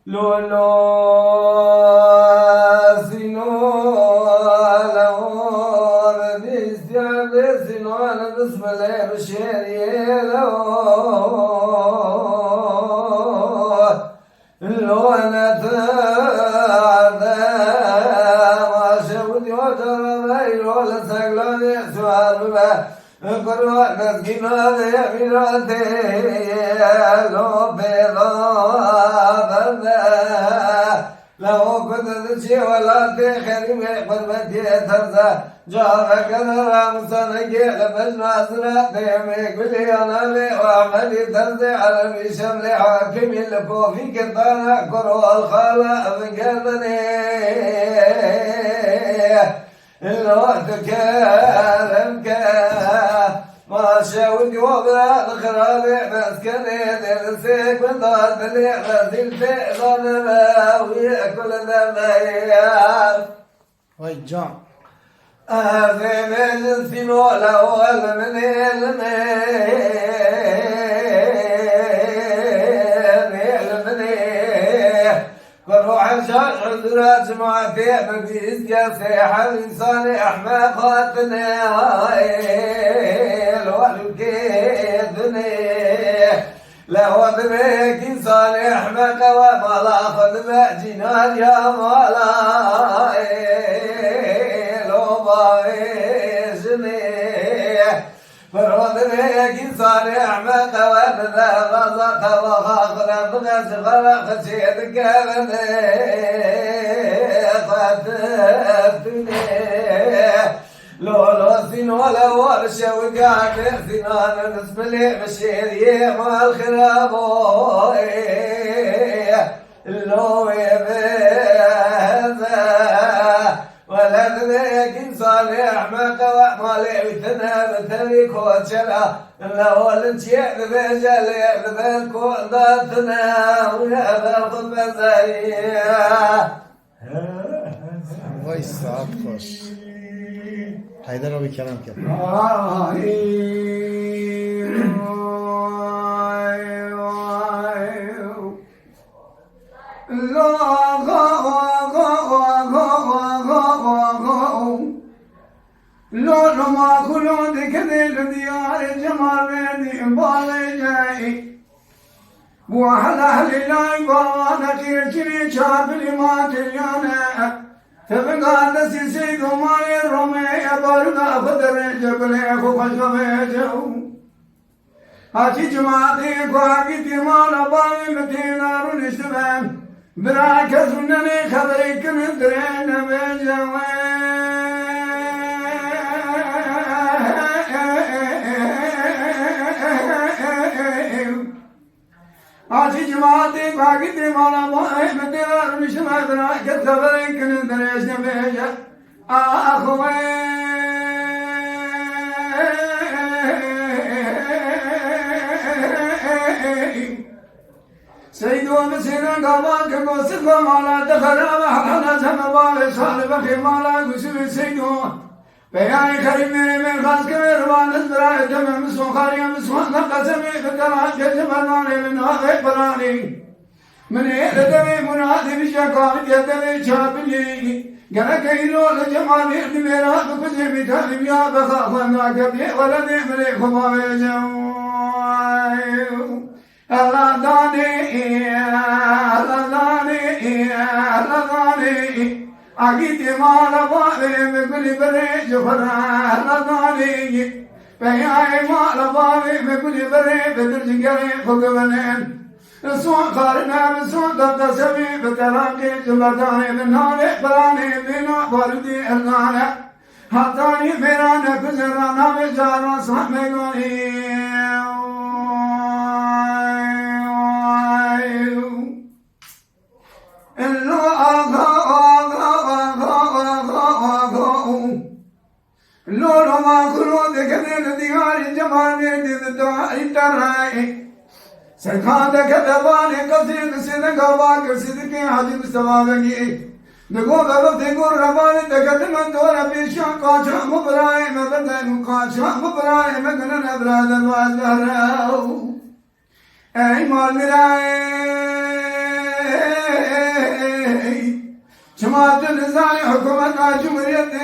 لولو سينو لو بسينو أنا بسم الله بشيري لو أنا تعذى ما شودي وترى ولا سقلاني سؤال بما قروا مسكينة بميراتي لو بيضا لو كنت تشي ولا تخرب قربتي ترزا جارك رامسانك لبجنا سناتي كلي أنا لي وعملي ترزي على بشمل حاكم لكو في كتانا كرو الخالة من قلبني الوقت كلمك ما شاود وبلا الخرابي مسكني درسك من ضاد لي غزلت ظلمه ويأكل ذنبيان ويجان أهزي من السنو الأول من وروح الشرع عذرات معفية مبيز يصيح الإنسان أحمد خاطني والكيدني لو بميك صالح مقوى ملا خذ جنان يا ملا لو بايزني فرود بيك صالح مقوى ذا غزة وخاخر بغز غرق سيدك بني خاتتني لولو سين ولا ورشة وقعد سنان بسم لي بشيري مع الخرابو لو يبذا ولا ذلك صالح ما قوى مالي وثنا مثلي كوتشلا لو الانشيء بجل يبذلكو ذاتنا ويبذل بزايا ويس ساعات خوش حيدر أبي كلام كده لو ما كلون ذكر ديار جمال بيدي بالي جاي بوحل أهل الله وانا كيرشري شاب لما تليانا تبقى نسي سيد مالي الرمي برنا خدر جبل خوش بيجو هاتي جماعتي قواقي تيمانا باوي متينا رنشتبان براك سنني خبري كندرين بيجوين آتی جماعتی باقی دیوانا باید مدیار میشم ادرا که خبری کنی درش نمیشه آخوی سیدو مسیرا گاوا که گوسف مالا دخرا و حالا زموال سال بخی مالا گوسف سیدو بیای کریم من خاص که روان برای تمام سوخاری مسوان قسمی خطرات که زمانه من آخر برانی من ایدمی منادی بشکار یدمی چابلی گره کیلو لجمالی میرا بکجی بیتالی بیا بخافن کبی ولدی من خماوی جو الله دانی الله دانی الله دانی آگی مالا باوی مکلی بره جفرا لدانی بیای مالا باوی مکلی بره بدر جگری خگونن سوان خارنا سوان دبت سبی بتراکی جبتانی بنالی برانی بینا باردی ارنانا حتانی میرانا کجرانا بجارا سامگونی لولو ما كلو ذكرين ديار جمالي دعاء الترائي سرخان دكتباني قصيد سيدك باك سيدك حجم سوابني देखो बाबा देखो रबाने तकत मन दोरा पेशा काचा मुबराए मगन काचा मुबराए मगन नबरा दरवाज दहराओ ऐ मालराए जमात निज़ाम हुकूमत का जुमरियत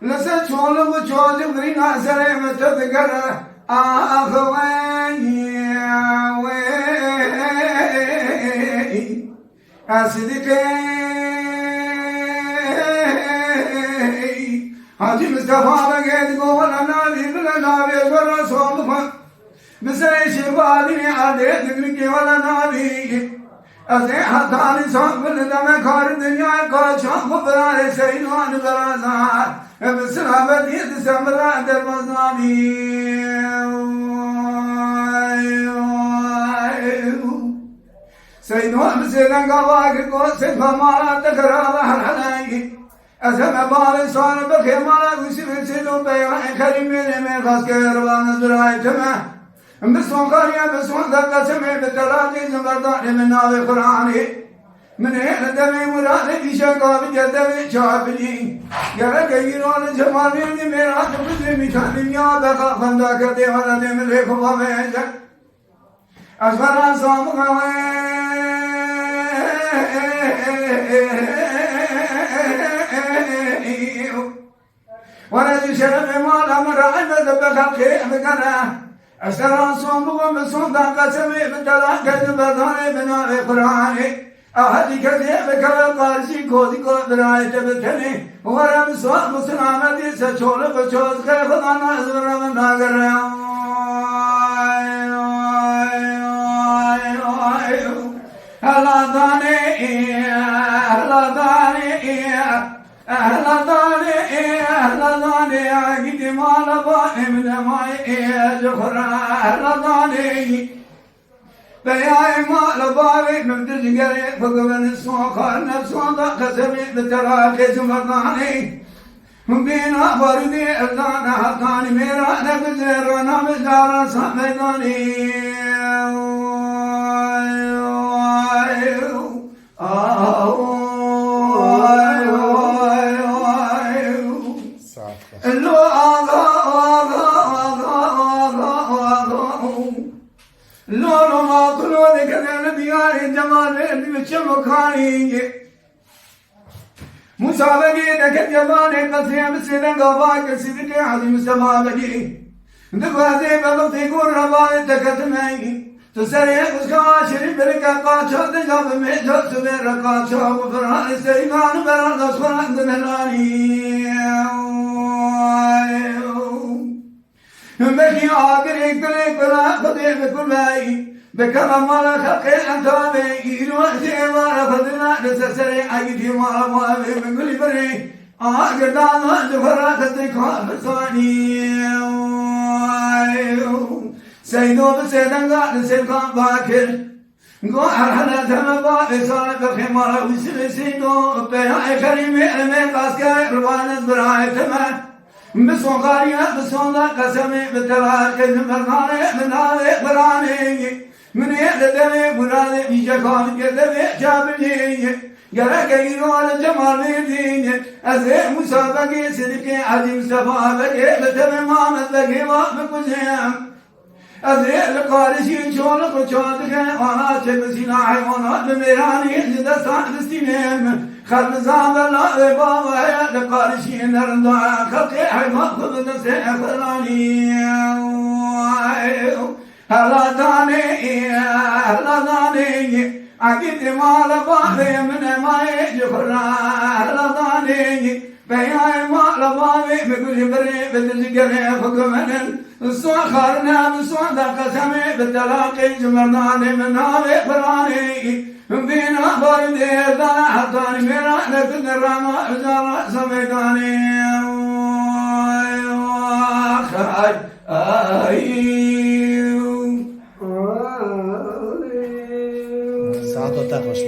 लसे छोलो को छोज मरी नासरे मदद कर आखवानी वे असदिके हाजी मुस्तफा बगैर को वला नाली वला नावे वला सोम मिसरे शिवाली ने आदे दिन के वला नावी असे हतानी सोम वला में खार दुनिया का शाम बराए सैनान बराजा मिसरा बदीद समरा दरवाजानी सैनान से रंगावा को से हमारा तकरार हलाएंगे أزم بار صار بخيمة وسيم سيدو بيوان كريم من خاسك روان زراعي تما بسون قرية بسون ذكر سمع بتلاقي زمردان من نار قرآني من هنا دمي مراد بيشاقا بجدمي شعبني يرى كيرون جمالي ميرا تبزي ميشان يا بقى خنداك ديوانا دم ليكوا ميجا أشغران صامقا ورد شرف مال أمر عمد بخلقه مكانا أشترى صومه بصوم ذاك سمي بتلاك البداني بناء قرآني أهدي كذيب كالقارسي كودي كودراي تبتني ورم صوم مسلامتي سچول بچوز كر خدانا زبر من ناگر الله داني الله داني أهلا داني عقد مال بائم دمائي جخرا أهلا داني بياي مال بائم ممتجقري فقبن السوخر نفسون ذا قسمي بتراكي زمرداني بينا بردي أردانا حقاني ميرا نبزيرنا مجارا سامداني لولو ما كلوني كذا نبياني جمالي بيشمو خاني مسابقي لك جمالي قصيم سيدن قباك سيدك عظيم سبابقي دقوازي بلغتي قول ربالي تكتمي تسريع قسكاشري بركا قاشا دجاب ميجا سبير قاشا وفران سيمان بران دسخران دملاني بكي آقري كلي كلا خدي بكلاي بكرم على خلقي أنتامي إيروحتي مالا خدنا نسسري عيدي مالا مالي من كل بري آقر دانا جفرا خدي خواب ثاني سيدو بسيدنغا نسيبقى باكر قو أرحنا تمبا إصال بخمارا وسيب سيدو بيهاي كريمي أمي قاسكا روانت براي تمام بسون قارية بسون ذا قسمي بتلاقي زمرداني من هذا قراني من يدمي براني بيشكان يدمي جابني يرى كيرو على جمالي ديني أزي مسابقي صدقي عظيم سفابقي بتمي مامت لقي وابكوزيم أزي القارشي شولك وشوتك وانا تبسينا حيوانات بميراني زدستان دستينيم خلق زاد الله بابا يا لقارشين رضا خلقي حيوان خذ سيخراني هلا داني عقد مال بابي من ما يجفرا هلا داني بياي مال بابي بكل بري بتجري فكمن الصخرنا بصعد قسمي بالتلاقي جمرداني من هذا فراني بينا بردي دانا حطاني ميرا لكن الرما جرى سميداني خاي ساعته تخش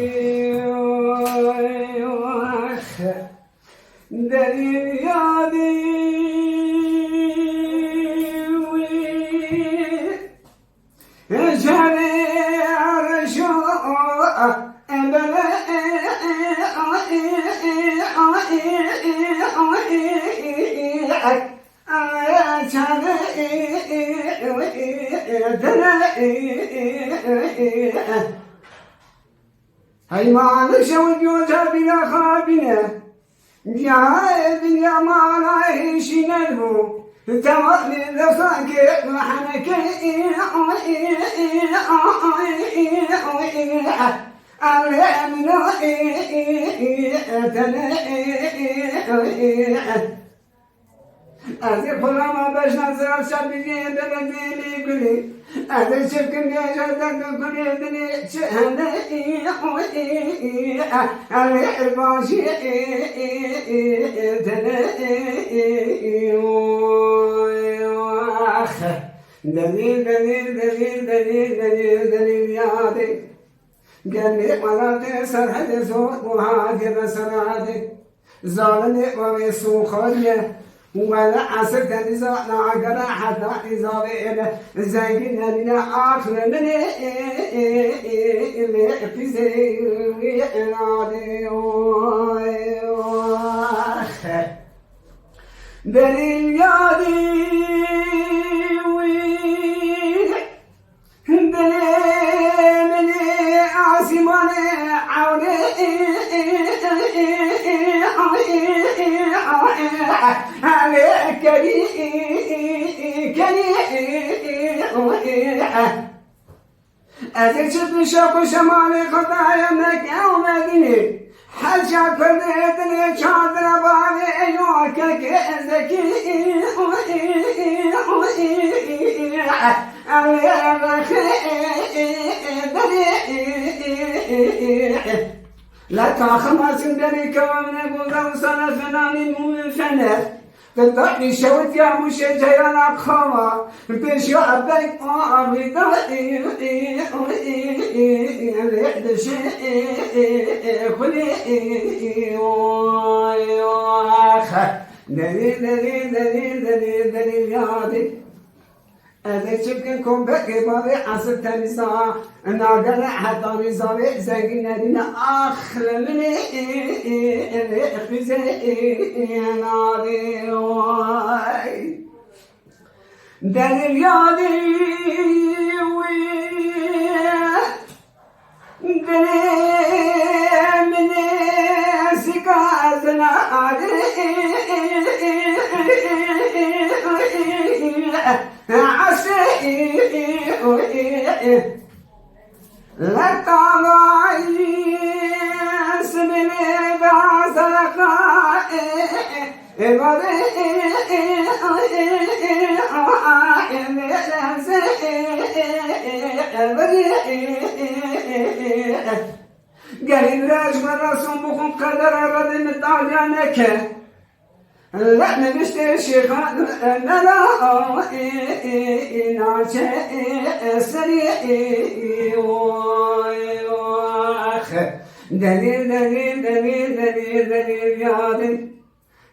هيمان شود يوجا بلا خابنا يا دنيا ما رايش نلهو تمام لفاك وحنك أزي فلما باش نزرع شابيني بلدي قولي أزي شفكم يا جدك قولي دني شهدي علي الباشي دليل دليل دليل دليل دليل دليل يادي قلبي مراتي سرحد صوت وهادي بسراتي ظالمي ومسو خليه ولا عسكت نزاع عقرا حتى إذا بينا زينا لنا آخر من اللي في زي دليل يادي دليل من عاصمان عوني عليك أزيد شفت شوق شمالي خطايا مكة ومدينة حجك فردني شاطر بابي أيوك كذكي لا تخمس دري كوامن بوزا سنة فنان مفنة تطلعني شوت يا مشجع أنا خوا بيشو أبيك أريد أريد شيء خلي دليل دليل دليل دليل دليل يادي أذا شكلكم بكي بابي عصب تنسى ناقل حتى نزابي زاقنا لنا أخل مني خزي نادي دليل يادي دليل مني سكازنا لا تعالي سمني بعزلك قال راج مراسم بكم قدر رد متعجنك لا نشتري شيخان لا نعشى سريع دليل دليل دليل دليل دليل يادي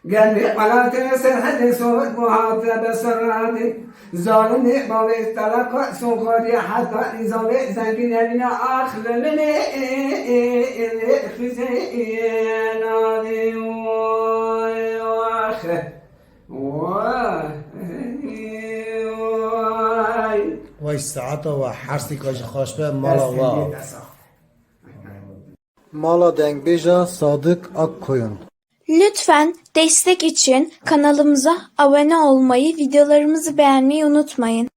قلبي على تسر حد صوت محاطة بسراتي ظالمي بابي تلقى سوخري حتى إذا زنقين لنا آخر مني اللي خزي نادي وای ساعت و حرسی کاش خوش به mala denk beja Sadık Akkoyun. Lütfen destek için kanalımıza abone olmayı, videolarımızı beğenmeyi unutmayın.